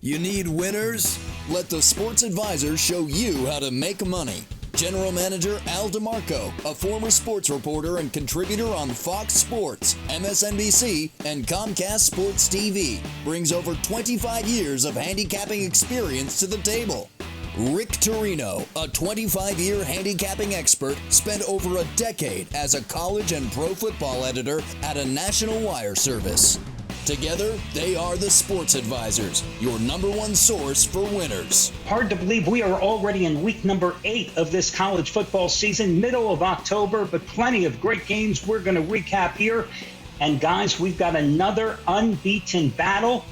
You need winners? Let the Sports Advisor show you how to make money. General Manager Al DeMarco, a former sports reporter and contributor on Fox Sports, MSNBC, and Comcast Sports TV, brings over 25 years of handicapping experience to the table. Rick Torino, a 25-year handicapping expert, spent over a decade as a college and pro football editor at a national wire service. Together, they are the Sports Advisors, your number one source for winners. Hard to believe we are already in week number 8 of this college football season, middle of October, but plenty of great games we're going to recap here. And guys, we've got another unbeaten battle,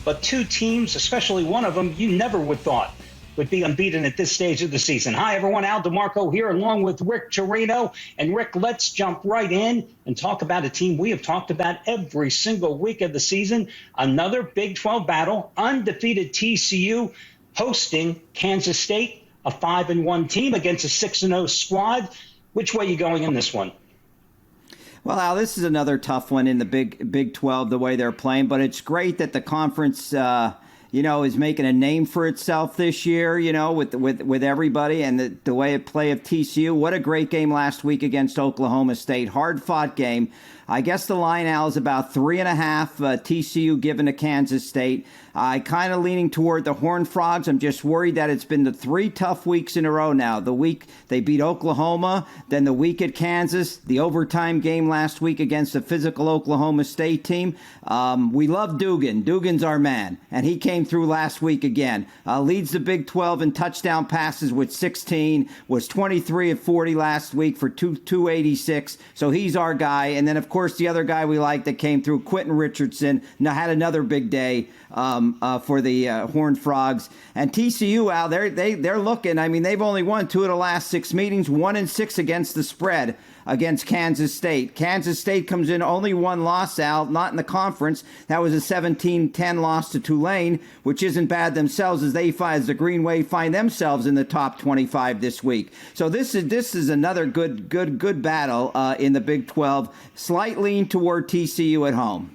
but two teams, especially one of them, you never would thought would be unbeaten at this stage of the season. Hi, everyone. Al DeMarco here along with Rick Torino. And Rick, let's jump right in and talk about a team we have talked about every single week of the season. Another Big 12 battle, undefeated TCU hosting Kansas State, a 5-1 team against a 6-0 squad. Which way are you going in this one? Well, Al, this is another tough one in the Big 12, the way they're playing. But it's great that the conference is making a name for itself this year, with everybody and the way it play of TCU. What a great game last week against Oklahoma State. Hard-fought game. I guess the line, Al, is about 3.5 TCU given to Kansas State. I kind of leaning toward the Horned Frogs. I'm just worried that it's been the 3 tough weeks in a row now. The week they beat Oklahoma, then the week at Kansas, the overtime game last week against a physical Oklahoma State team. We love Dugan. Dugan's our man, and he came through last week again. Leads the Big 12 in touchdown passes with 16, was 23 of 40 last week for 286, so he's our guy. And then, of course, the other guy we like that came through, Quentin Richardson, had another big day for the Horned Frogs. And TCU, Al, they're looking. I mean, they've only won 2 of the last 6 meetings, 1-6 against the spread against Kansas State. Kansas State comes in only 1 loss, Al, not in the conference. That was a 17-10 loss to Tulane, which isn't bad themselves as the Green Wave find themselves in the top 25 this week. So this is another good battle in the Big 12. Slight lean toward TCU at home.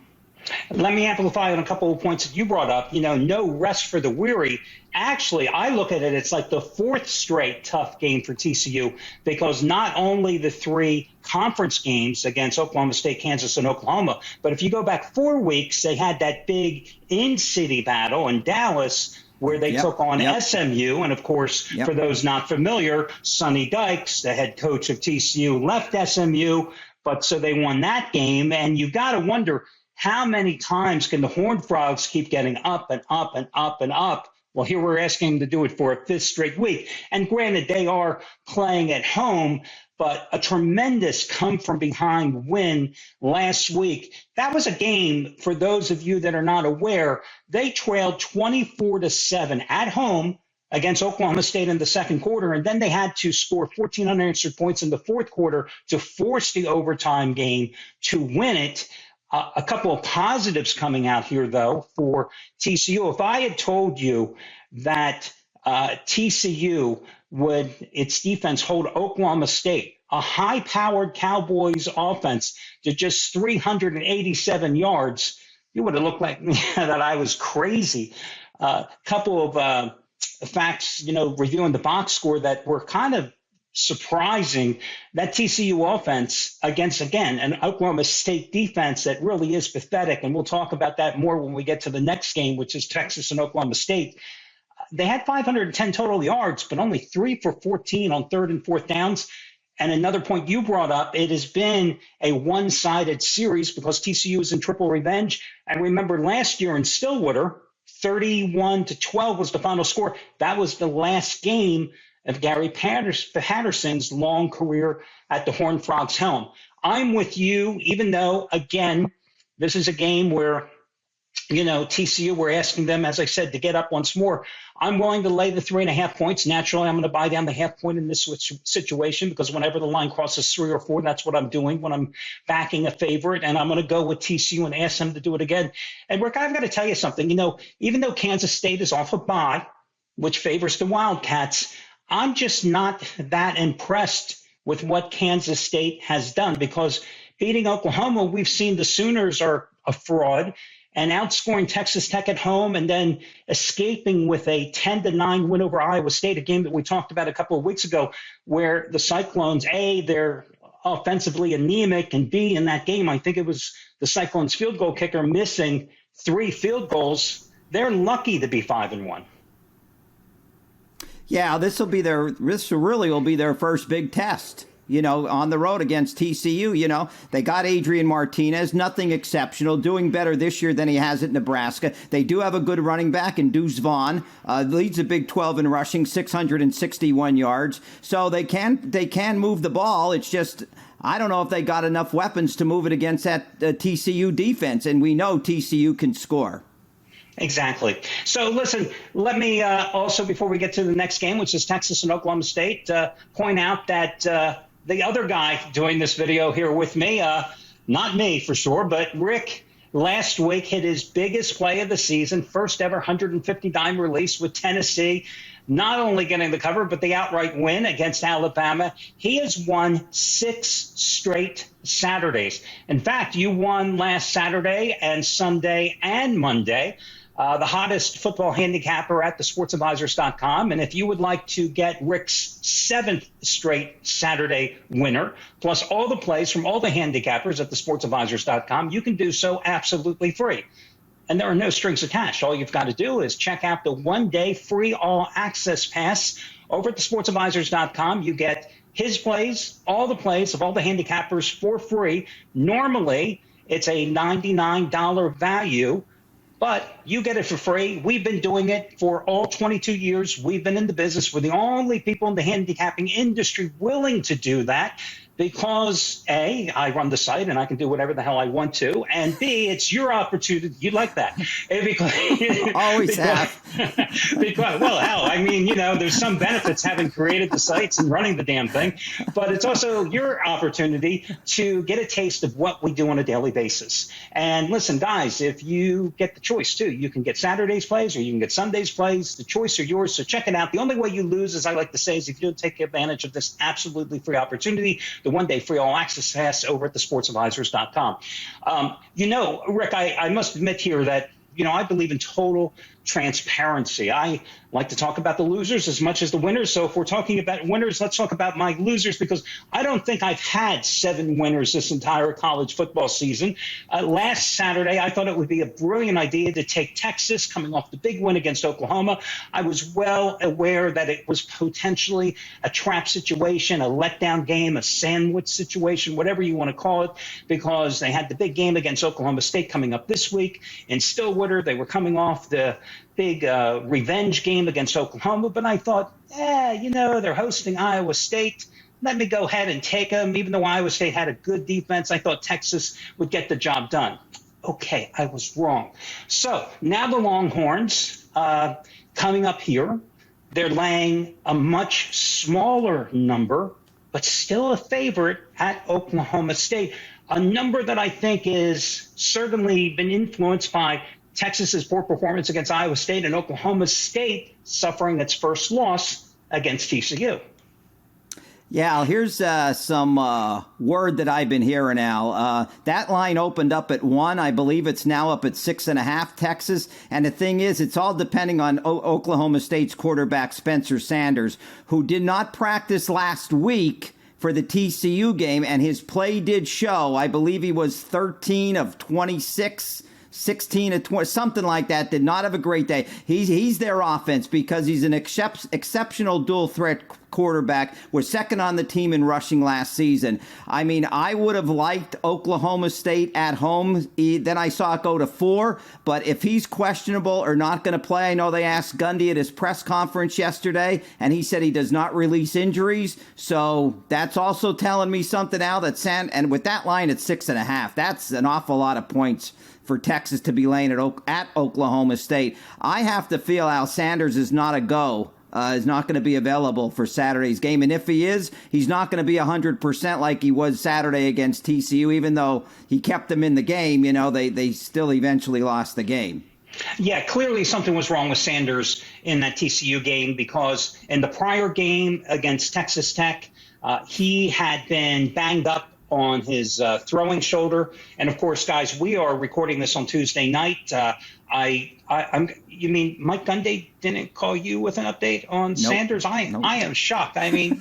Let me amplify on a couple of points that you brought up. No rest for the weary. Actually, I look at it, it's like the 4th straight tough game for TCU, because not only the 3 conference games against Oklahoma State, Kansas, and Oklahoma, but if you go back 4 weeks, they had that big in-city battle in Dallas where they took on SMU. And, of course, for those not familiar, Sonny Dykes, the head coach of TCU, left SMU, but so they won that game. And you've got to wonder, how many times can the Horned Frogs keep getting up and up and up and up? Well, here we're asking them to do it for a 5th straight week. And granted, they are playing at home, but a tremendous come-from-behind win last week. That was a game, for those of you that are not aware, they trailed 24-7 at home against Oklahoma State in the second quarter, and then they had to score 14 unanswered points in the fourth quarter to force the overtime game to win it. A couple of positives coming out here, though, for TCU. If I had told you that TCU would, its defense, hold Oklahoma State, a high-powered Cowboys offense, to just 387 yards, you would have looked like that I was crazy. A couple of facts, reviewing the box score that were kind of surprising. That TCU offense against, again, an Oklahoma State defense that really is pathetic, and we'll talk about that more when we get to the next game, which is Texas and Oklahoma State. They had 510 total yards, but only 3 for 14 on 3rd and 4th downs. And another point you brought up, it has been a one-sided series because TCU is in triple revenge. And remember last year in Stillwater, 31-12 was the final score. That was the last game of Gary Patterson's long career at the Horned Frogs helm. I'm with you, even though, again, this is a game where, TCU, we're asking them, as I said, to get up once more. I'm willing to lay the 3.5 points. Naturally, I'm going to buy down the half point in this situation because whenever the line crosses 3 or 4, that's what I'm doing when I'm backing a favorite, and I'm going to go with TCU and ask them to do it again. And, Rick, I've got to tell you something. Even though Kansas State is off a bye, which favors the Wildcats, I'm just not that impressed with what Kansas State has done because beating Oklahoma, we've seen the Sooners are a fraud. and outscoring Texas Tech at home and then escaping with a 10-9 win over Iowa State, a game that we talked about a couple of weeks ago, where the Cyclones, A, they're offensively anemic, and B, in that game, I think it was the Cyclones field goal kicker missing 3 field goals. They're lucky to be 5-1. Yeah, this really will be their first big test, on the road against TCU. They got Adrian Martinez, nothing exceptional, doing better this year than he has at Nebraska. They do have a good running back in Deuce Vaughn, leads the Big 12 in rushing, 661 yards. So they can move the ball. It's just, I don't know if they got enough weapons to move it against that TCU defense, and we know TCU can score. Exactly. So listen, let me also, before we get to the next game, which is Texas and Oklahoma State, point out that the other guy doing this video here with me, not me for sure, but Rick, last week hit his biggest play of the season, first ever 150-dime release with Tennessee, not only getting the cover, but the outright win against Alabama. He has won 6 straight Saturdays. In fact, you won last Saturday and Sunday and Monday. The hottest football handicapper at thesportsadvisors.com. And if you would like to get Rick's 7th straight Saturday winner, plus all the plays from all the handicappers at thesportsadvisors.com, you can do so absolutely free. And there are no strings attached. All you've got to do is check out the 1-day free all-access pass over at thesportsadvisors.com. You get his plays, all the plays of all the handicappers for free. Normally, it's a $99 value, but you get it for free. We've been doing it for all 22 years. We've been in the business. We're the only people in the handicapping industry willing to do that because, A, I run the site and I can do whatever the hell I want to, and B, it's your opportunity. You like that. Always have. Well, hell, I mean, there's some benefits having created the sites and running the damn thing, but it's also your opportunity to get a taste of what we do on a daily basis. And listen, guys, if you get the choice too, you can get Saturday's plays or you can get Sunday's plays. The choice are yours, so check it out. The only way you lose, as I like to say, is if you don't take advantage of this absolutely free opportunity, the 1-day free all-access pass over at thesportsadvisors.com. Rick, I must admit here that, I believe in total transparency. I like to talk about the losers as much as the winners. So if we're talking about winners, let's talk about my losers, because I don't think I've had 7 winners this entire college football season. Last Saturday, I thought it would be a brilliant idea to take Texas coming off the big win against Oklahoma. I was well aware that it was potentially a trap situation, a letdown game, a sandwich situation, whatever you want to call it, because they had the big game against Oklahoma State coming up this week in Stillwater. They were coming off the big revenge game against Oklahoma, but I thought, they're hosting Iowa State. Let me go ahead and take them. Even though Iowa State had a good defense, I thought Texas would get the job done. Okay, I was wrong. So now the Longhorns coming up here, they're laying a much smaller number, but still a favorite at Oklahoma State, a number that I think is certainly been influenced by Texas's poor performance against Iowa State and Oklahoma State suffering its first loss against TCU. Yeah, here's some word that I've been hearing, Al. That line opened up at 1. I believe it's now up at 6.5, Texas. And the thing is, it's all depending on Oklahoma State's quarterback, Spencer Sanders, who did not practice last week for the TCU game, and his play did show. I believe he was 13 of 26, 16 of 20, something like that. Did not have a great day. He's their offense because he's an exceptional dual threat quarterback. Was second on the team in rushing last season. I mean, I would have liked Oklahoma State at home. Then I saw it go to 4. But if he's questionable or not going to play, I know they asked Gundy at his press conference yesterday, and he said he does not release injuries. So that's also telling me something, Al, and with that line at 6.5, that's an awful lot of points for Texas to be laying at Oklahoma State. I have to feel Al Sanders is not a go. Is not going to be available for Saturday's game. And if he is, he's not going to be 100% like he was Saturday against TCU, even though he kept them in the game. They still eventually lost the game. Yeah, clearly something was wrong with Sanders in that TCU game, because in the prior game against Texas Tech, he had been banged up on his throwing shoulder. And of course, guys, we are recording this on Tuesday night. You mean Mike Gundy didn't call you with an update on Sanders? I am shocked. I mean,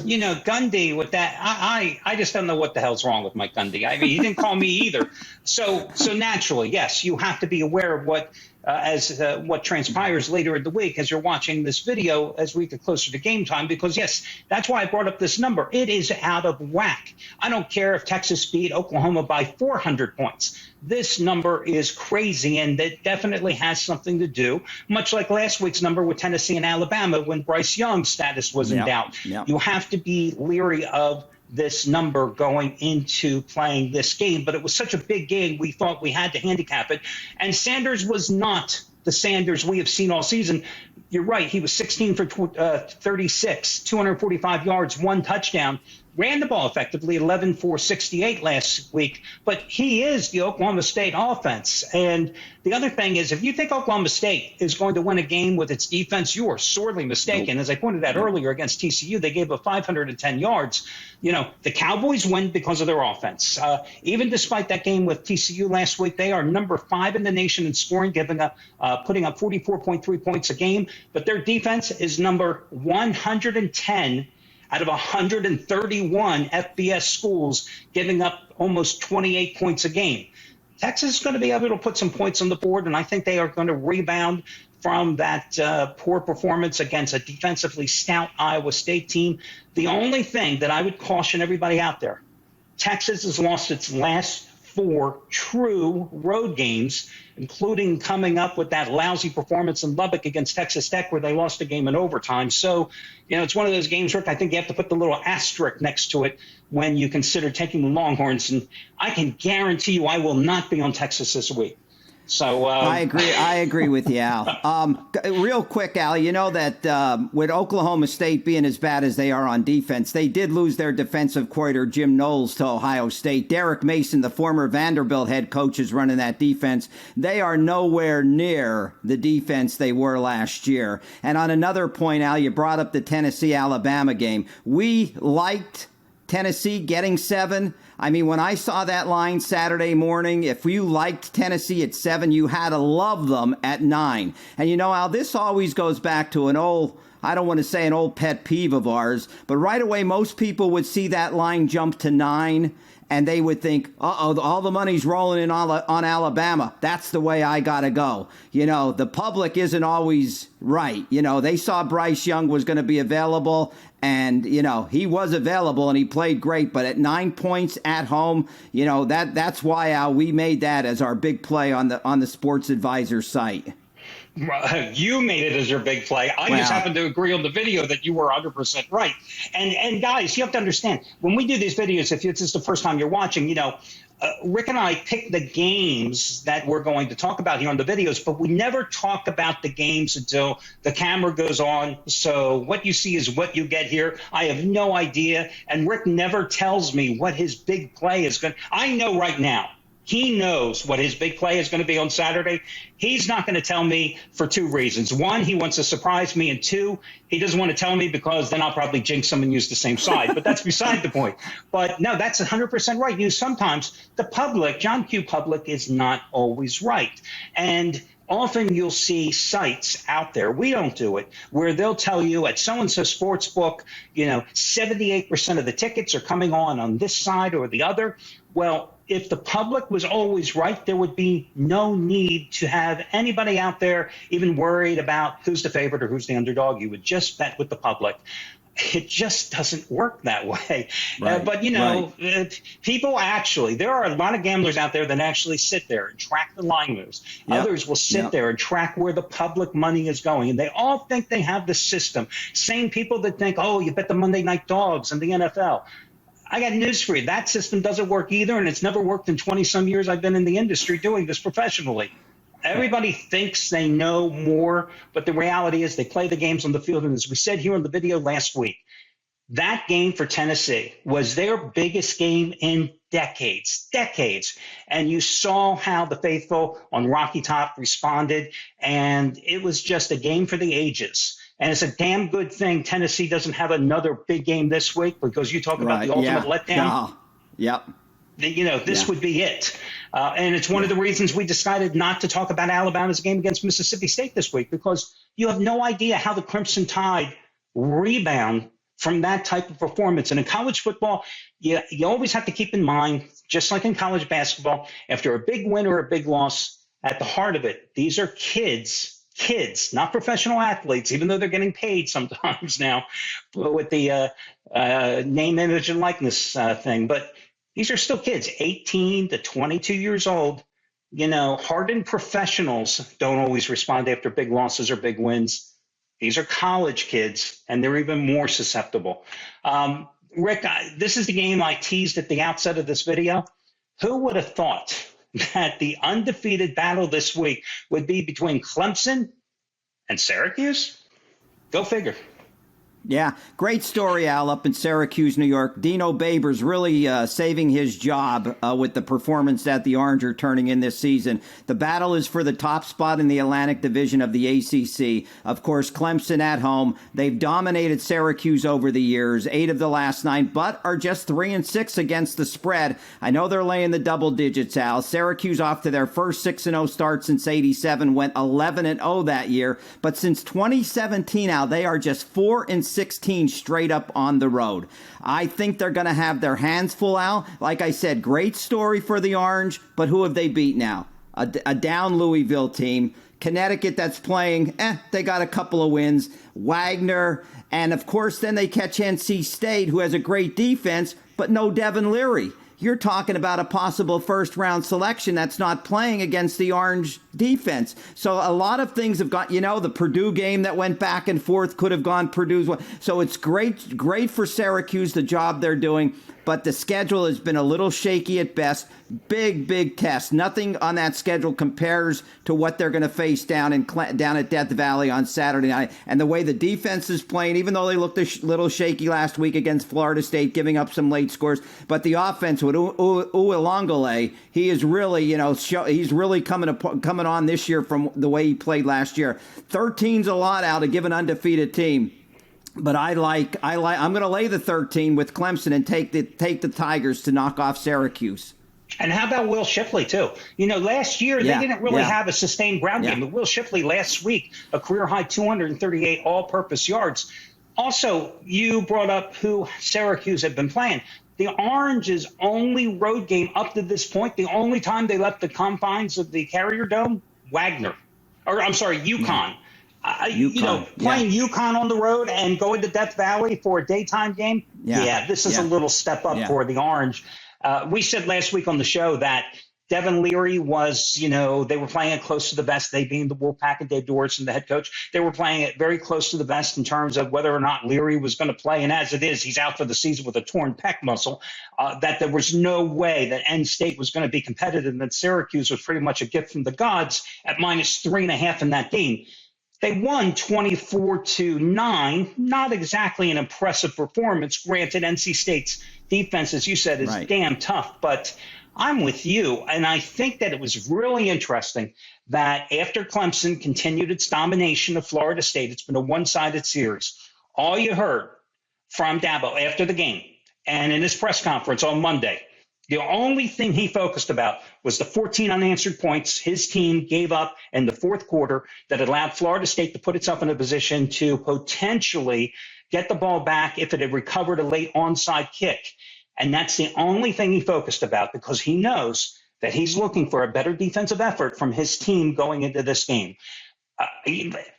you know, Gundy with that, I just don't know what the hell's wrong with Mike Gundy. I mean, he didn't call me either. So naturally, yes, you have to be aware of what transpires later in the week as you're watching this video as we get closer to game time, because yes, that's why I brought up this number. It is out of whack. I don't care if Texas beat Oklahoma by 400 points. This number is crazy, and that definitely has something to do, much like last week's number with Tennessee and Alabama when Bryce Young's status was in doubt. Yep. You have to be leery of this number going into playing this game. But it was such a big game, we thought we had to handicap it. And Sanders was not the Sanders we have seen all season. You're right. He was 16 for 36, 245 yards, 1 touchdown. Ran the ball effectively, 11 for 68 last week. But he is the Oklahoma State offense. And the other thing is, if you think Oklahoma State is going to win a game with its defense, you are sorely mistaken. As I pointed out earlier against TCU, they gave up 510 yards. You know, the Cowboys win because of their offense. Even despite that game with TCU last week, they are number 5 in the nation in scoring, putting up 44.3 points a game. But their defense is number 110 out of 131 FBS schools, giving up almost 28 points a game. Texas is going to be able to put some points on the board, and I think they are going to rebound from that poor performance against a defensively stout Iowa State team. The only thing that I would caution everybody out there, Texas has lost its last 4 true road games, including coming up with that lousy performance in Lubbock against Texas Tech where they lost a game in overtime. So, you know, it's one of those games, Rick, I think you have to put the little asterisk next to it when you consider taking the Longhorns. And I can guarantee you I will not be on Texas this week. So I agree with you, Al. Real quick, Al, you know that with Oklahoma State being as bad as they are on defense, they did lose their defensive coordinator, Jim Knowles, to Ohio State. Derek Mason, the former Vanderbilt head coach, is running that defense. They are nowhere near the defense they were last year. And on another point, Al, you brought up the Tennessee-Alabama game. We liked Tennessee getting 7. I mean, when I saw that line Saturday morning, if you liked Tennessee at 7, you had to love them at 9. And you know, Al, this always goes back to an old, I don't want to say an old pet peeve of ours, but right away most people would see that line jump to 9 and they would think, uh-oh, all the money's rolling in on Alabama. That's the way I got to go. You know, the public isn't always right. You know, they saw Bryce Young was going to be available, and, you know, he was available and he played great. But at 9 points at home, you know, that's why we made that as our big play on the Sports Advisor site. You made it as your big play. I just happen to agree on the video that you were 100% right. And guys, you have to understand, when we do these videos, if this is the first time you're watching, you know, Rick and I pick the games that we're going to talk about here on the videos, but we never talk about the games until the camera goes on. So what you see is what you get here. I have no idea. And Rick never tells me what his big play is going to. I know right now. He knows what his big play is going to be on Saturday. He's not going to tell me for 2 reasons. 1, he wants to surprise me. And 2, he doesn't want to tell me because then I'll probably jinx him and use the same side. But that's beside the point. But no, that's 100% right. You know, sometimes the public, John Q. public, is not always right. And often you'll see sites out there, we don't do it, where they'll tell you at so-and-so sports book, you know, 78% of the tickets are coming on this side or the other. Well, if the public was always right, there would be no need to have anybody out there even worried about who's the favorite or who's the underdog. You would just bet with the public. It just doesn't work that way. Right, but, you know, people actually, there are a lot of gamblers out there that actually sit there and track the line moves. Yep. Others will sit there and track where the public money is going. And they all think they have the system. Same people that think, oh, you bet the Monday Night Dogs in the NFL. I got news for you. That system doesn't work either, and it's never worked in 20-some years I've been in the industry doing this professionally. Everybody thinks they know more, but the reality is they play the games on the field. And as we said here in the video last week, that game for Tennessee was their biggest game in decades. And you saw how the faithful on Rocky Top responded, and it was just a game for the ages. And it's a damn good thing Tennessee doesn't have another big game this week, because you talk about the ultimate letdown. Yep. This would be it. And it's one of the reasons we decided not to talk about Alabama's game against Mississippi State this week, because you have no idea how the Crimson Tide rebound from that type of performance. And in college football, you always have to keep in mind, just like in college basketball, after a big win or a big loss, at the heart of it, these are kids, not professional athletes, even though they're getting paid sometimes now with the name, image, and likeness thing. But these are still kids, 18 to 22 years old. Hardened professionals don't always respond after big losses or big wins. These are college kids, and they're even more susceptible. Rick, this is the game I teased at the outset of this video. Who would have thought that the undefeated battle this week would be between Clemson and Syracuse? Go figure. Yeah, great story, Al, up in Syracuse, New York. Dino Babers really saving his job with the performance that the Orange are turning in this season. The battle is for the top spot in the Atlantic Division of the ACC. Of course, Clemson at home. They've dominated Syracuse over the years, 8 of the last 9, but are just 3-6 against the spread. I know they're laying the double digits, Al. Syracuse off to their first 6-0 start since '87, went 11-0 that year. But since 2017, Al, they are just 4-16 straight up on the road. I think they're going to have their hands full out. Like I said, great story for the Orange, but who have they beat now? A down Louisville team. Connecticut that's playing, they got a couple of wins. Wagner, and of course then they catch NC State, who has a great defense, but no Devin Leary. You're talking about a possible first-round selection that's not playing against the Orange defense. So a lot of things have got, the Purdue game that went back and forth could have gone Purdue's way. So it's great for Syracuse, the job they're doing, but the schedule has been a little shaky at best. Big test. Nothing on that schedule compares to what they're going to face down at Death Valley on Saturday night. And the way the defense is playing, even though they looked a little shaky last week against Florida State, giving up some late scores, but the offense with Uelongole, he is really, he's really coming on this year from the way he played last year. 13's a lot out to give an undefeated team. But I'm going to lay the 13 with Clemson and take the Tigers to knock off Syracuse. And how about Will Shipley, too? Last year, they didn't really have a sustained ground game. But Will Shipley last week, a career-high 238 all-purpose yards. Also, you brought up who Syracuse had been playing. The Orange's only road game up to this point, the only time they left the confines of the Carrier Dome, UConn. Playing UConn on the road and going to Death Valley for a daytime game, this is a little step up for the Orange. We said last week on the show that Devin Leary was, they were playing it close to the vest, they being the Wolfpack and Dave Dorson, the head coach. They were playing it very close to the vest in terms of whether or not Leary was going to play. And as it is, he's out for the season with a torn pec muscle, that there was no way that Penn State was going to be competitive, and that Syracuse was pretty much a gift from the gods at -3.5 in that game. They won 24-9, not exactly an impressive performance. Granted, NC State's defense, as you said, is damn tough, but I'm with you. And I think that it was really interesting that after Clemson continued its domination of Florida State, it's been a one-sided series. All you heard from Dabo after the game and in his press conference on Monday, the only thing he focused about was the 14 unanswered points his team gave up in the fourth quarter that allowed Florida State to put itself in a position to potentially get the ball back if it had recovered a late onside kick. And that's the only thing he focused about, because he knows that he's looking for a better defensive effort from his team going into this game.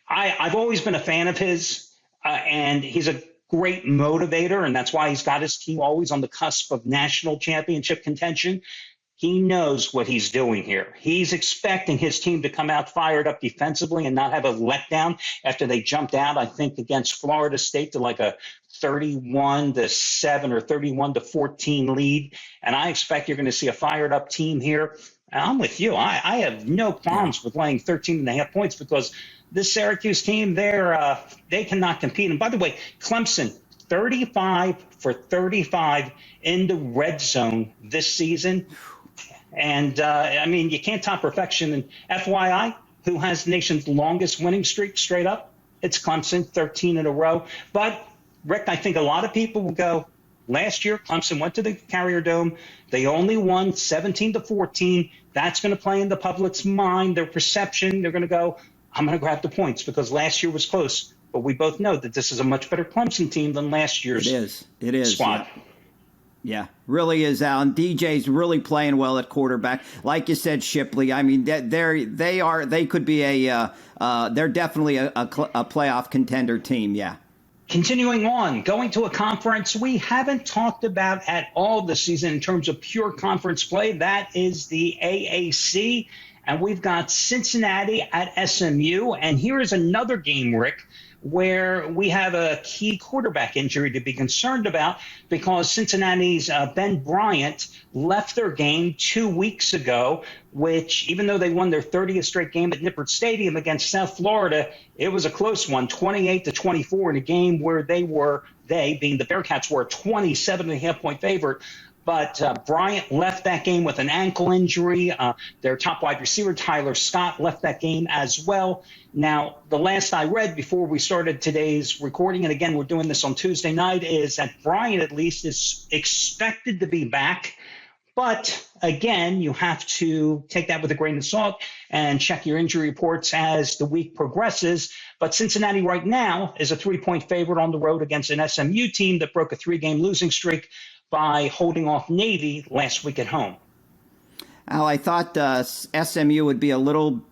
I've always been a fan of his, and he's a great motivator, and that's why he's got his team always on the cusp of national championship contention. He knows what he's doing here. He's expecting his team to come out fired up defensively and not have a letdown after they jumped out, I think, against Florida State to like a 31-7 or 31-14 lead. And I expect you're going to see a fired up team here. And I'm with you. I have no qualms with laying 13.5 points, because this Syracuse team, they cannot compete. And by the way, Clemson, 35 for 35 in the red zone this season. And, you can't top perfection. And FYI, who has the nation's longest winning streak straight up? It's Clemson, 13 in a row. But, Rick, I think a lot of people will go, last year Clemson went to the Carrier Dome. They only won 17-14. That's going to play in the public's mind, their perception. They're going to go, I'm going to grab the points because last year was close. But we both know that this is a much better Clemson team than last year's It is. squad. Yeah, really is, Al. And DJ's really playing well at quarterback. Like you said, Shipley, I mean, they could be they're definitely a playoff contender team, yeah. Continuing on, going to a conference we haven't talked about at all this season in terms of pure conference play. That is the AAC. And we've got Cincinnati at SMU. And here is another game, Rick, where we have a key quarterback injury to be concerned about because Cincinnati's Ben Bryant left their game 2 weeks ago, which even though they won their 30th straight game at Nippert Stadium against South Florida, it was a close one, 28-24 in a game where they being the Bearcats, were a 27.5-point favorite. But Bryant left that game with an ankle injury. Their top wide receiver, Tyler Scott, left that game as well. Now, the last I read before we started today's recording, and again, we're doing this on Tuesday night, is that Bryant at least is expected to be back. But again, you have to take that with a grain of salt and check your injury reports as the week progresses. But Cincinnati right now is a 3-point favorite on the road against an SMU team that broke a 3-game losing streak by holding off Navy last week at home. Al, I thought SMU would be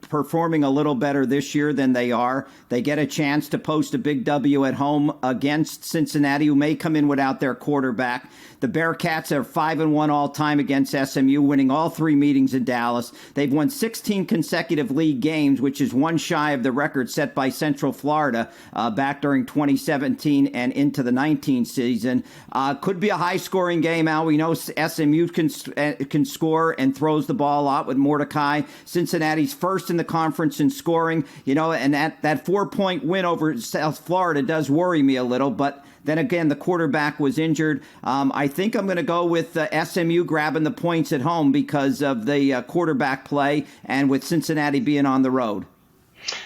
performing a little better this year than they are. They get a chance to post a big W at home against Cincinnati, who may come in without their quarterback. The Bearcats are 5-1 all-time against SMU, winning all 3 meetings in Dallas. They've won 16 consecutive league games, which is one shy of the record set by Central Florida back during 2017 and into the 19 season. Could be a high-scoring game, Al. We know SMU can score and throws the ball a lot with Mordecai. Cincinnati's first in the conference in scoring, and that 4-point win over South Florida does worry me a little, but then again, the quarterback was injured. I think I'm going to go with SMU grabbing the points at home because of the quarterback play and with Cincinnati being on the road.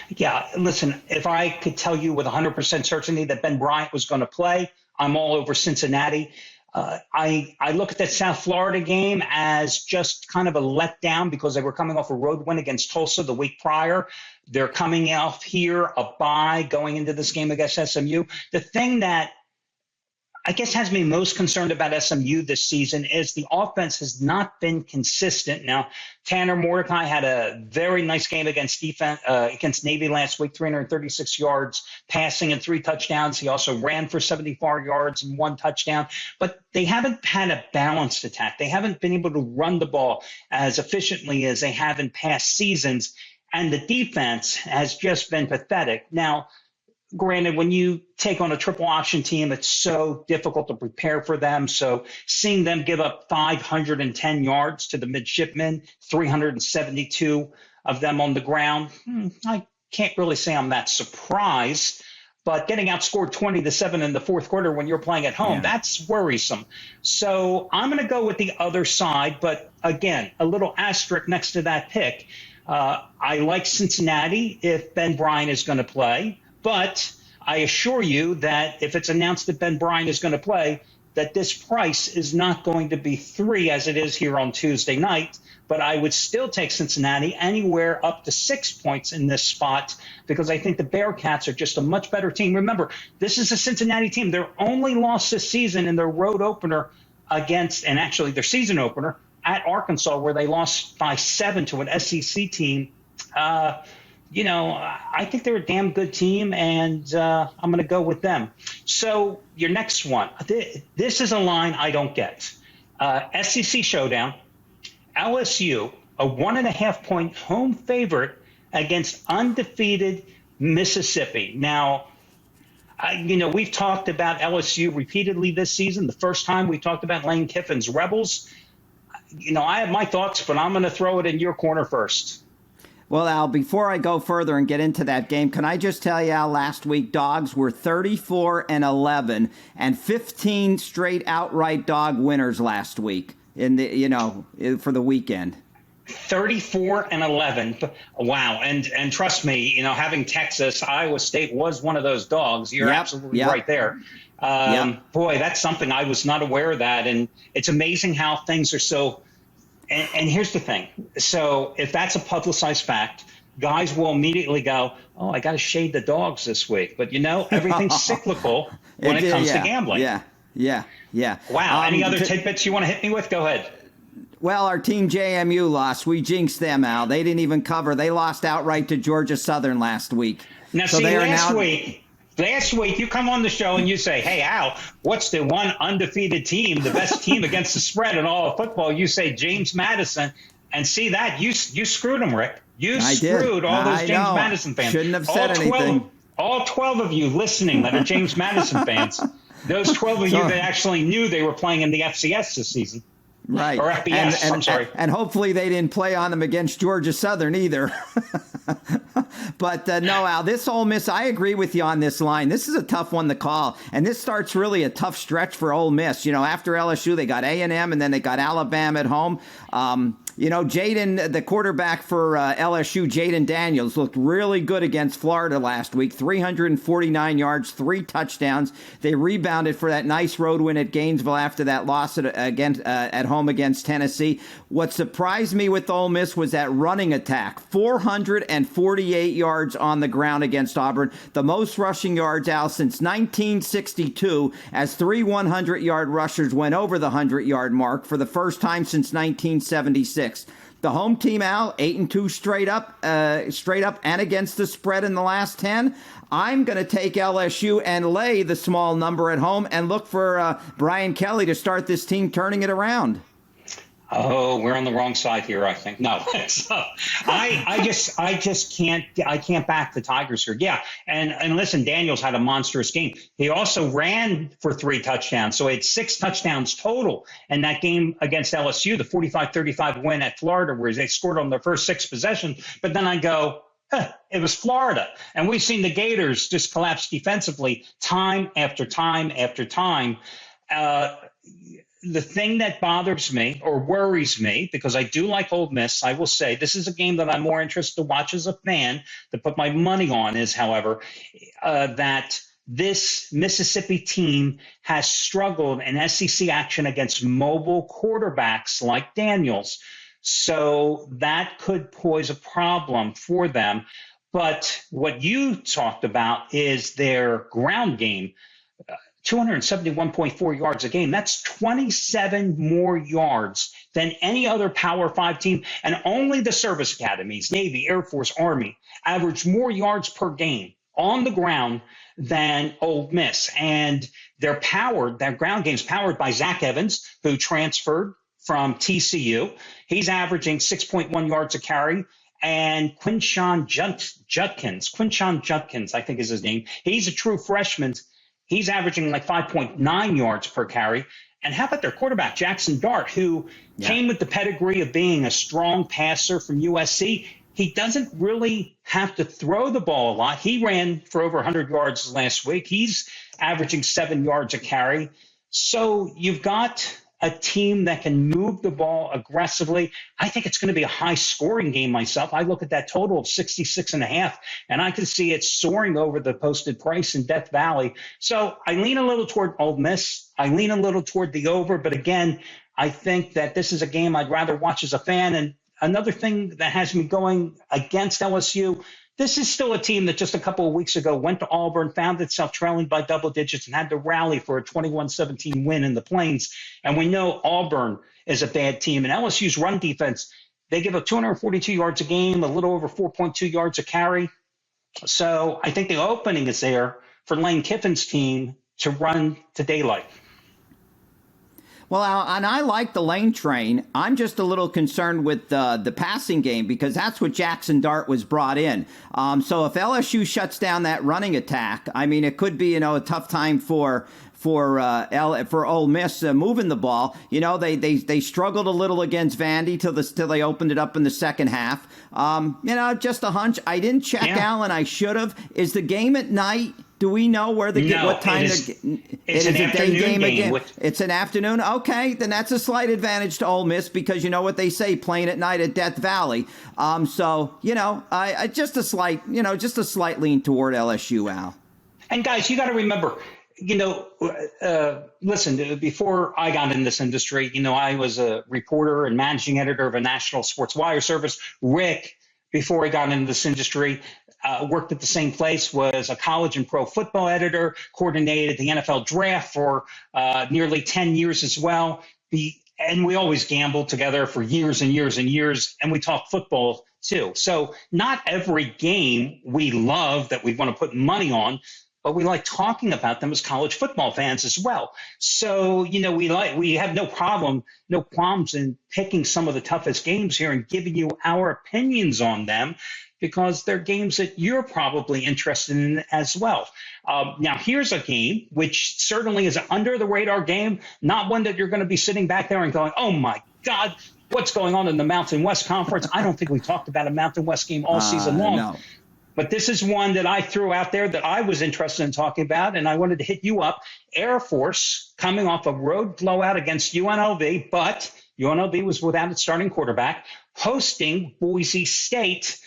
Yeah, listen, if I could tell you with 100% certainty that Ben Bryant was going to play, I'm all over Cincinnati. I look at that South Florida game as just kind of a letdown because they were coming off a road win against Tulsa the week prior. They're coming off here a bye going into this game against SMU. The thing that I guess has me most concerned about SMU this season is the offense has not been consistent. Now, Tanner Mordecai had a very nice game against Navy last week, 336 yards passing and 3 touchdowns. He also ran for 74 yards and 1 touchdown. But they haven't had a balanced attack. They haven't been able to run the ball as efficiently as they have in past seasons. And the defense has just been pathetic. Now, granted, when you take on a triple option team, it's so difficult to prepare for them. So seeing them give up 510 yards to the midshipmen, 372 of them on the ground, I can't really say I'm that surprised. But getting outscored 20-7 in the fourth quarter when you're playing at home, that's worrisome. So I'm going to go with the other side. But again, a little asterisk next to that pick. I like Cincinnati if Ben Bryant is going to play. But I assure you that if it's announced that Ben Bryant is going to play, that this price is not going to be 3 as it is here on Tuesday night. But I would still take Cincinnati anywhere up to 6 points in this spot because I think the Bearcats are just a much better team. Remember, this is a Cincinnati team. Their only loss this season in their road opener and actually their season opener at Arkansas, where they lost by 7 to an SEC team. I think they're a damn good team, and I'm going to go with them. So your next one, this is a line I don't get. SEC Showdown, LSU, a 1.5-point home favorite against undefeated Mississippi. Now, we've talked about LSU repeatedly this season. The first time we talked about Lane Kiffin's Rebels. I have my thoughts, but I'm going to throw it in your corner first. Well, Al, before I go further and get into that game, can I just tell you, Al, last week dogs were 34-11 and 15 straight outright dog winners last week for the weekend. 34-11. Wow. And trust me, having Texas, Iowa State was one of those dogs. You're absolutely right there. Boy, that's something I was not aware of that. And it's amazing how things are so. And here's the thing. So if that's a publicized fact, guys will immediately go, oh, I got to shade the dogs this week. But, everything's cyclical when it comes to gambling. Yeah. Wow. Any other tidbits you want to hit me with? Go ahead. Well, our team JMU lost. We jinxed them, Al. They didn't even cover. They lost outright to Georgia Southern last week. Now, so last week you come on the show and you say, hey, Al, what's the one undefeated team, the best team against the spread in all of football? You say James Madison. And see that, you screwed them, Rick. You screwed all those James Madison fans. Shouldn't have said anything. All 12 of you listening that are James Madison fans, those 12 of you that actually knew they were playing in the FCS this season. Right. Or FBS, I'm sorry. And hopefully they didn't play on them against Georgia Southern either. But no, Al, this Ole Miss, I agree with you on this line. This is a tough one to call. And this starts really a tough stretch for Ole Miss. After LSU, they got A&M and then they got Alabama at home. Jaden, the quarterback for LSU, Jaden Daniels, looked really good against Florida last week. 349 yards, 3 touchdowns. They rebounded for that nice road win at Gainesville after that loss at home against Tennessee. What surprised me with Ole Miss was that running attack. 448 yards on the ground against Auburn. The most rushing yards, Al, since 1962, as 3 100-yard rushers went over the 100-yard mark for the first time since 1976. The home team, Al, 8-2 straight up and against the spread in the last 10. I'm going to take LSU and lay the small number at home and look for Brian Kelly to start this team turning it around. Oh, we're on the wrong side here, I think. No, I just can't back the Tigers here. Yeah, and listen, Daniels had a monstrous game. He also ran for 3 touchdowns, so he had 6 touchdowns total in that game against LSU, the 45-35 win at Florida, where they scored on their first 6 possessions. But then I go, it was Florida, and we've seen the Gators just collapse defensively time after time after time. The thing that bothers me or worries me, because I do like Ole Miss, I will say this is a game that I'm more interested to watch as a fan, to put my money on is, however, that this Mississippi team has struggled in SEC action against mobile quarterbacks like Daniels. So that could pose a problem for them. But what you talked about is their ground game. 271.4 yards a game. That's 27 more yards than any other Power 5 team. And only the service academies, Navy, Air Force, Army, average more yards per game on the ground than Ole Miss. And their ground game's powered by Zach Evans, who transferred from TCU. He's averaging 6.1 yards a carry. And Quinshon Judkins, I think is his name. He's a true freshman. He's averaging like 5.9 yards per carry. And how about their quarterback, Jackson Dart, who came with the pedigree of being a strong passer from USC? He doesn't really have to throw the ball a lot. He ran for over 100 yards last week. He's averaging 7 yards a carry. So you've got a team that can move the ball aggressively. I think it's going to be a high-scoring game myself. I look at that total of 66.5, and I can see it soaring over the posted price in Death Valley. So I lean a little toward Ole Miss. I lean a little toward the over. But again, I think that this is a game I'd rather watch as a fan. And another thing that has me going against LSU, this is still a team that just a couple of weeks ago went to Auburn, found itself trailing by double digits, and had to rally for a 21-17 win in the Plains. And we know Auburn is a bad team. And LSU's run defense, they give up 242 yards a game, a little over 4.2 yards a carry. So I think the opening is there for Lane Kiffin's team to run to daylight. Well, and I like the Lane train. I'm just a little concerned with the passing game because that's what Jackson Dart was brought in. So if LSU shuts down that running attack, I mean, it could be, a tough time for Ole Miss moving the ball. They struggled a little against Vandy till they opened it up in the second half. Just a hunch. I didn't check Al, and I should have. Is the game at night? Do we know where what time it's it is an a day game again? with, It's an afternoon. Okay, then that's a slight advantage to Ole Miss because you know what they say, playing at night at Death Valley. So I just a slight lean toward LSU, Al. And guys, you got to remember, listen, before I got in this industry, I was a reporter and managing editor of a national sports wire service. Rick, before he got into this industry, worked at the same place, was a college and pro football editor, coordinated the NFL draft for nearly 10 years as well. And we always gambled together for years and years and years, and we talked football too. So not every game we love that we want to put money on, but we like talking about them as college football fans as well. So, we have no qualms in picking some of the toughest games here and giving you our opinions on them, because they're games that you're probably interested in as well. Now, here's a game which certainly is an under-the-radar game, not one that you're going to be sitting back there and going, oh, my God, what's going on in the Mountain West Conference? I don't think we talked about a Mountain West game all season long. No. But this is one that I threw out there that I was interested in talking about, and I wanted to hit you up. Air Force coming off a road blowout against UNLV, but UNLV was without its starting quarterback, hosting Boise State,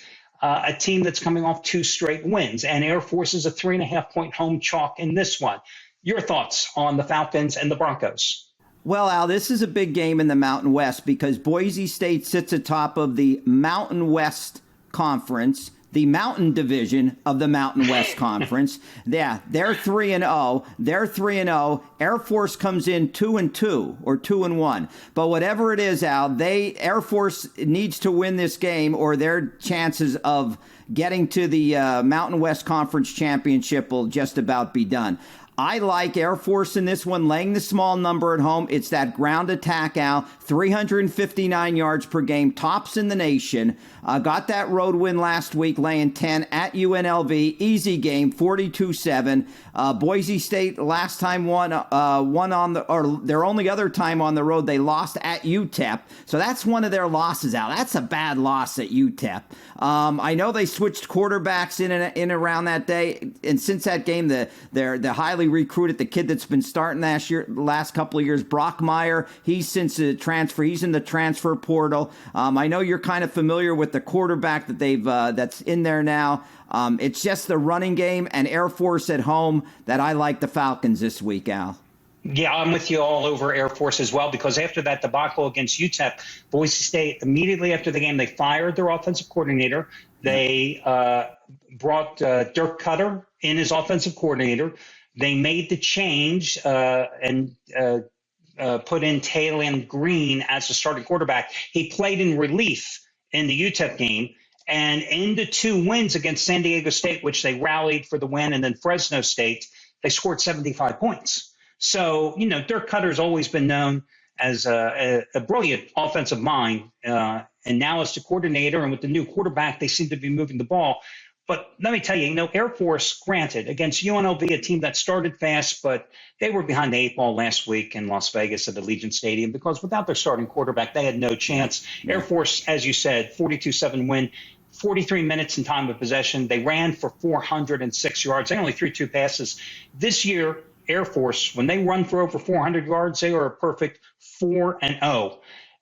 a team that's coming off 2 straight wins. And Air Force is a 3.5-point home chalk in this one. Your thoughts on the Falcons and the Broncos? Well, Al, this is a big game in the Mountain West because Boise State sits atop of the Mountain West Conference, the Mountain Division of the Mountain West Conference. Yeah, they're 3-0. They're 3-0. Air Force comes in 2-2 or 2-1. But whatever it is, Al, Air Force needs to win this game, or their chances of getting to the Mountain West Conference Championship will just about be done. I like Air Force in this one, laying the small number at home. It's that ground attack, Al. 359 yards per game, tops in the nation. Got that road win last week, laying 10 at UNLV. Easy game, 42-7. Boise State last time won their only other time on the road, they lost at UTEP. So that's one of their losses, Al. That's a bad loss at UTEP. I know they switched quarterbacks in and around that day, and since that game, the highly recruited, the kid that's been starting last couple of years, Brockmeyer, he's since a transfer. He's in the transfer portal. I know you're kind of familiar with the quarterback that that's in there now. It's just the running game and Air Force at home that I like the Falcons this week, Al. Yeah, I'm with you all over Air Force as well, because after that debacle against UTEP, Boise State, immediately after the game, they fired their offensive coordinator. They brought Dirk Cutter in as offensive coordinator. They made the change and put in Taylon Green as the starting quarterback. He played in relief in the UTEP game, and in the 2 wins against San Diego State, which they rallied for the win, and then Fresno State, they scored 75 points. So, Dirk Cutter's always been known as a brilliant offensive mind, and now as the coordinator and with the new quarterback, they seem to be moving the ball. But let me tell you, Air Force, granted, against UNLV, a team that started fast, but they were behind the 8 ball last week in Las Vegas at Allegiant Stadium because without their starting quarterback, they had no chance. Air Force, as you said, 42-7 win, 43 minutes in time of possession. They ran for 406 yards. They only threw 2 passes. This year, Air Force, when they run for over 400 yards, they are a perfect 4-0.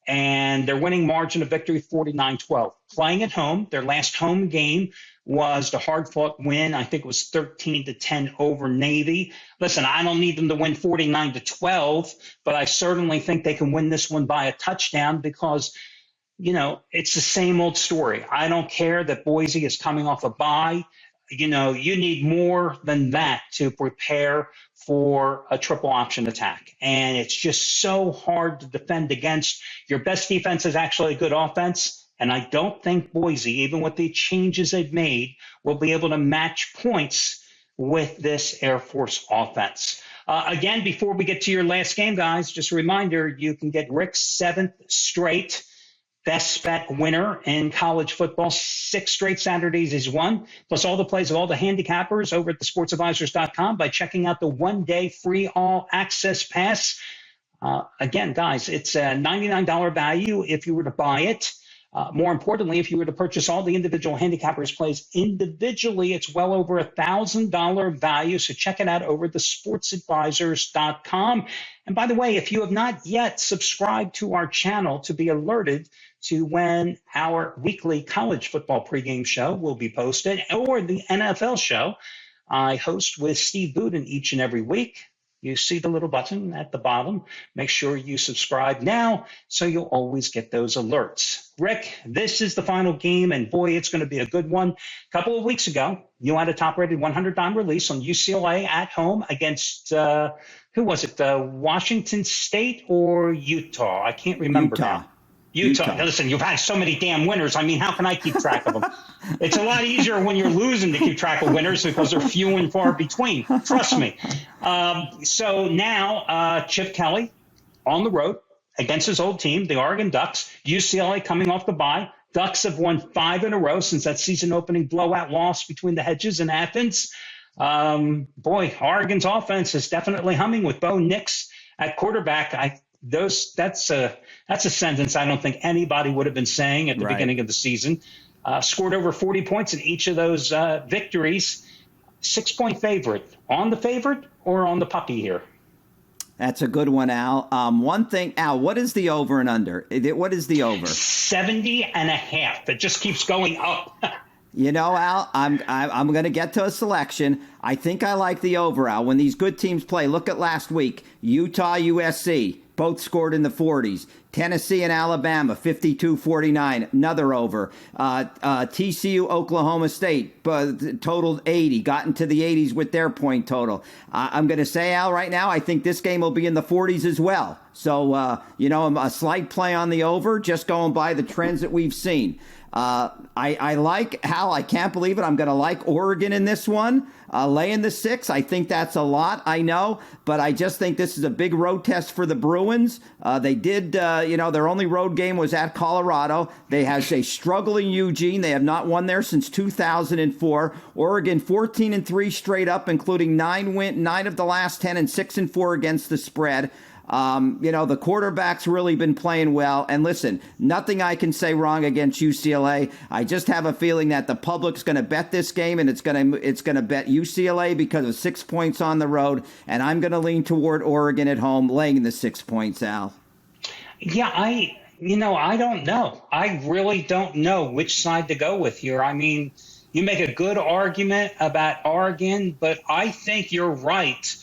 And their winning margin of victory, 49-12. Playing at home, their last home game was the hard-fought win. I think it was 13-10 over Navy. Listen, I don't need them to win 49-12, but I certainly think they can win this one by a touchdown because, it's the same old story. I don't care that Boise is coming off a bye. You need more than that to prepare for a triple option attack. And it's just so hard to defend against. Your best defense is actually a good offense. And I don't think Boise, even with the changes they've made, will be able to match points with this Air Force offense. Again, before we get to your last game, guys, just a reminder, you can get Rick's 7th straight best bet winner in college football. 6 straight Saturdays he's won, plus all the plays of all the handicappers over at thesportsadvisors.com by checking out the 1-day free all access pass. Again, guys, it's a $99 value if you were to buy it. More importantly, if you were to purchase all the individual handicappers plays individually, it's well over $1,000 value. So check it out over at thesportsadvisors.com. And by the way, if you have not yet subscribed to our channel to be alerted to when our weekly college football pregame show will be posted, or the NFL show I host with Steve Budin each and every week, you see the little button at the bottom. Make sure you subscribe now so you'll always get those alerts. Rick, this is the final game, and boy, it's going to be a good one. A couple of weeks ago, you had a top-rated 100-dime release on UCLA at home against, who was it, Washington State or Utah? I can't remember now. Utah. Listen, you've had so many damn winners. I mean, how can I keep track of them? It's a lot easier when you're losing to keep track of winners because they're few and far between. Trust me. So now Chip Kelly on the road against his old team, the Oregon Ducks. UCLA coming off the bye. Ducks have won 5 in a row since that season-opening blowout loss between the Hedges and Athens. Boy, Oregon's offense is definitely humming with Bo Nix at quarterback. That's a sentence I don't think anybody would have been saying at the beginning of the season. Scored over 40 points in each of those victories. 6-point favorite. On the favorite or on the puppy here? That's a good one, Al. One thing, Al, what is the over and under? What is the over? 70.5. It just keeps going up. You know, Al, I'm going to get to a selection. I think I like the over, Al. When these good teams play, look at last week. Utah, USC, both scored in the 40s. Tennessee and Alabama, 52-49, another over. TCU, Oklahoma State, totaled 80, got into the 80s with their point total. I'm going to say, Al, right now, I think this game will be in the 40s as well. So, a slight play on the over, just going by the trends that we've seen. I like, Hal, I can't believe it. I'm going to like Oregon in this one. Laying the 6, I think that's a lot, I know, but I just think this is a big road test for the Bruins. They did, their only road game was at Colorado. They have a struggling Eugene. They have not won there since 2004. Oregon 14-3 straight up, including 9 of the last 10 and 6-4 against the spread. The quarterback's really been playing well. And listen, nothing I can say wrong against UCLA. I just have a feeling that the public's going to bet this game, and it's going to bet UCLA because of 6 points on the road. And I'm going to lean toward Oregon at home, laying the 6 points, Al. Yeah, I don't know. I really don't know which side to go with here. I mean, you make a good argument about Oregon, but I think you're right.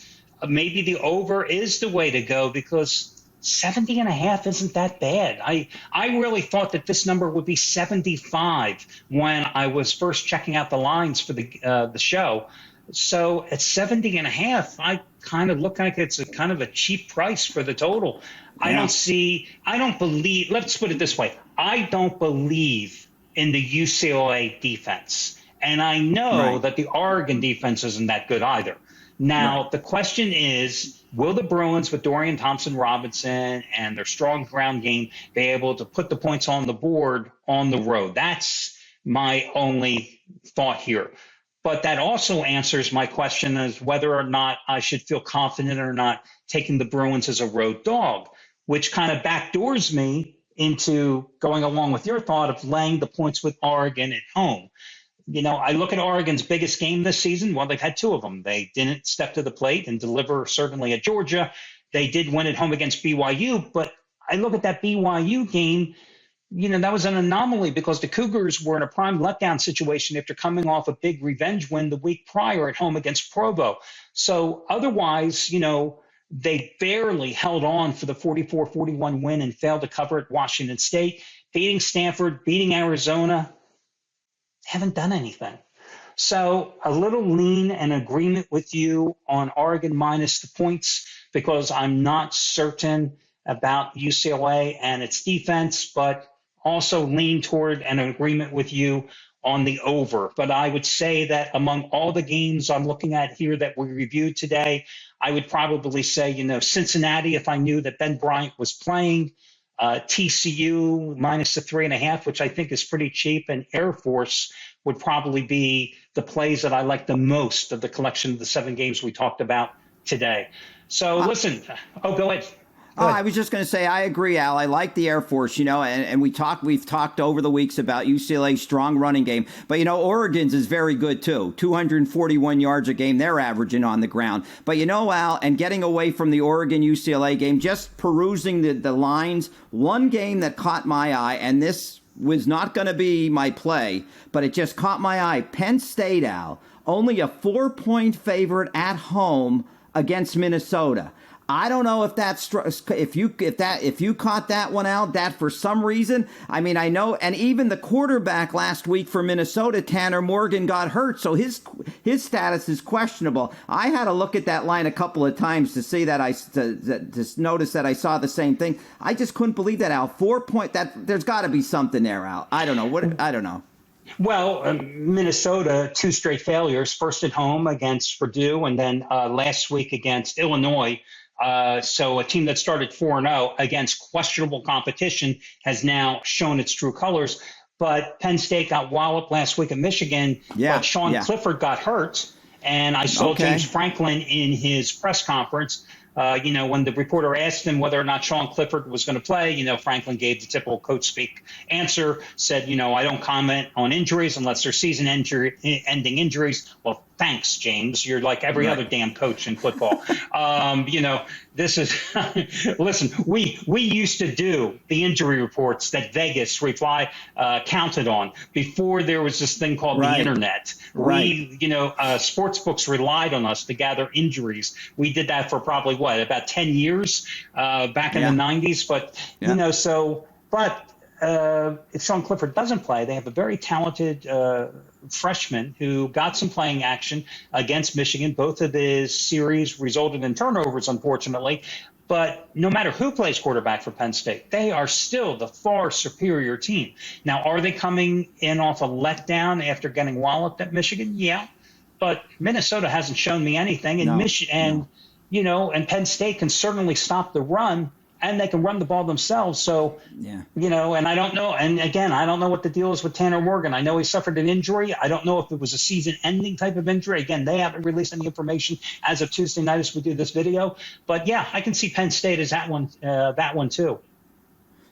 Maybe the over is the way to go because 70.5 isn't that bad. I really thought that this number would be 75 when I was first checking out the lines for the show. So at 70.5, I kind of look like it's a kind of a cheap price for the total. Yeah. I don't believe, let's put it this way. I don't believe in the UCLA defense. And I know that the Oregon defense isn't that good either. Now, the question is, will the Bruins with Dorian Thompson-Robinson and their strong ground game be able to put the points on the board on the road? That's my only thought here. But that also answers my question as whether or not I should feel confident or not taking the Bruins as a road dog, which kind of backdoors me into going along with your thought of laying the points with Oregon at home. I look at Oregon's biggest game this season. Well, they've had 2 of them. They didn't step to the plate and deliver, certainly at Georgia. They did win at home against BYU. But I look at that BYU game, that was an anomaly because the Cougars were in a prime letdown situation after coming off a big revenge win the week prior at home against Provo. So otherwise, they barely held on for the 44-41 win and failed to cover at Washington State, beating Stanford, beating Arizona. Haven't done anything. So a little lean and agreement with you on Oregon minus the points because I'm not certain about UCLA and its defense, but also lean toward an agreement with you on the over. But I would say that among all the games I'm looking at here that we reviewed today, I would probably say, Cincinnati, if I knew that Ben Bryant was playing, TCU minus the 3.5, which I think is pretty cheap, and Air Force would probably be the plays that I like the most of the collection of the 7 games we talked about today. So listen, go ahead. Oh, I was just going to say, I agree, Al. I like the Air Force, and we've talked over the weeks about UCLA's strong running game. But, Oregon's is very good, too. 241 yards a game they're averaging on the ground. But, Al, and getting away from the Oregon-UCLA game, just perusing the lines, one game that caught my eye, and this was not going to be my play, but it just caught my eye. Penn State, Al, only a 4-point favorite at home against Minnesota. I don't know if if you caught that one out, that for some reason, I mean, I know, and even the quarterback last week for Minnesota, Tanner Morgan, got hurt, so his status is questionable. I had to look at that line a couple of times to see that to notice that I saw the same thing. I just couldn't believe that, Al. 4-point, that there's got to be something there, Al. I don't know. Well, Minnesota, 2 straight failures, first at home against Purdue and then last week against Illinois. So a team that started 4-0 against questionable competition has now shown its true colors. But Penn State got walloped last week at Michigan, but Sean Clifford got hurt. And I saw James Franklin in his press conference. When the reporter asked him whether or not Sean Clifford was going to play, Franklin gave the typical coach speak answer, said, I don't comment on injuries unless they're season-ending injuries. Well, thanks, James. You're like every other damn coach in football. This is listen, we used to do the injury reports that Vegas counted on before there was this thing called the internet. Sports books relied on us to gather injuries. We did that for probably about 10 years back in the 90s. But if Sean Clifford doesn't play, they have a very talented freshman who got some playing action against Michigan. Both of his series resulted in turnovers, unfortunately. But no matter who plays quarterback for Penn State, they are still the far superior team. Now, are they coming in off a letdown after getting walloped at Michigan? Yeah. But Minnesota hasn't shown me anything. And and Penn State can certainly stop the run. And they can run the ball themselves. So, and I don't know. And again, I don't know what the deal is with Tanner Morgan. I know he suffered an injury. I don't know if it was a season-ending type of injury. Again, they haven't released any information as of Tuesday night as we do this video. But yeah, I can see Penn State as that one too.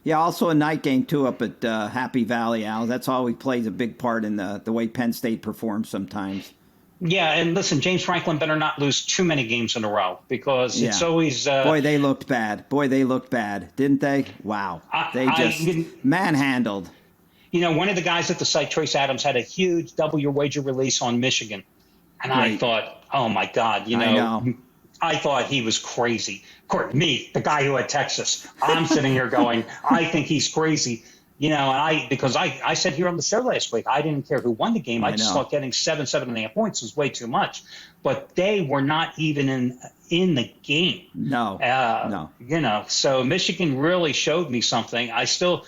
Yeah, also a night game too up at Happy Valley, Al. That's always plays a big part in the way Penn State performs sometimes. Yeah, and listen, James Franklin better not lose too many games in a row because it's always Boy, they looked bad. Didn't they? Wow. They just manhandled. One of the guys at the site, Trace Adams, had a huge double your wager release on Michigan. And I thought, oh, my God, I know. I thought he was crazy. Of course, me, the guy who had Texas, I'm sitting here going, I think he's crazy. Because I said here on the show last week, I didn't care who won the game. I just thought getting 7.5 points was way too much. But they were not even in the game. No. So Michigan really showed me something. I still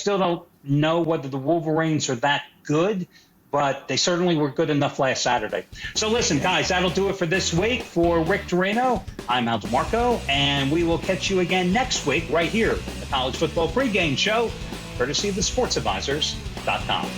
don't know whether the Wolverines are that good, but they certainly were good enough last Saturday. So listen, guys, that'll do it for this week. For Rick Torino, I'm Al DeMarco, and we will catch you again next week right here, the College Football Pregame Show, courtesy of thesportsadvisors.com.